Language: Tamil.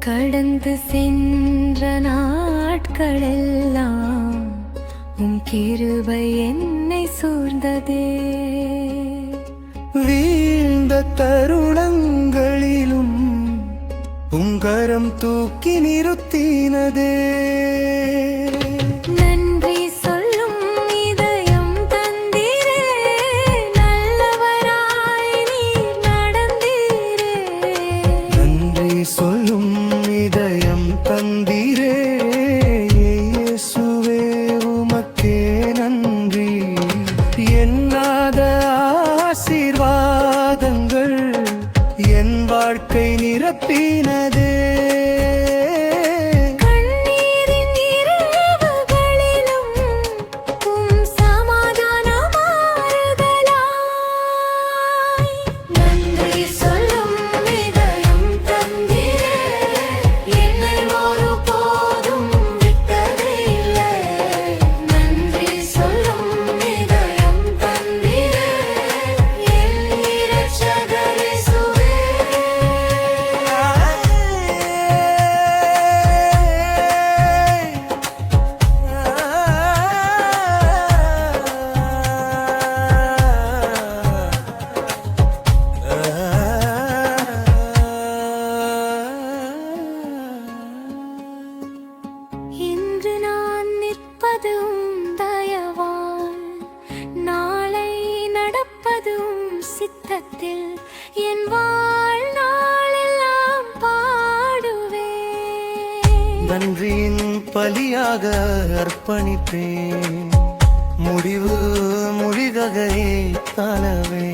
கடந்து சென்ற நாட்களெல்லாம் உம் கிருபை என்னை சூழ்ந்ததே. வீழ்ந்த தருணங்களிலும் உங்கரம் தூக்கி நிறுத்தினதே. நன்றி சொல்லும் இதயம் தந்தீரே, நல்லவராய் நீர் நடந்தீரே. நன்றி சொல்லும் இதயம் தந்தீரே, இயேசுவே உமக்கே நன்றி. எண்ணாத ஆசீர்வாதங்கள் என் வாழ்க்கை நிரப்பினதே. சித்தத்தில் என் வாழ்நாளெல்லாம் பாடுவேன். நன்றியின் பலியாக அர்ப்பணிப்பேன், முடிவு முடிதகையை தாழவே.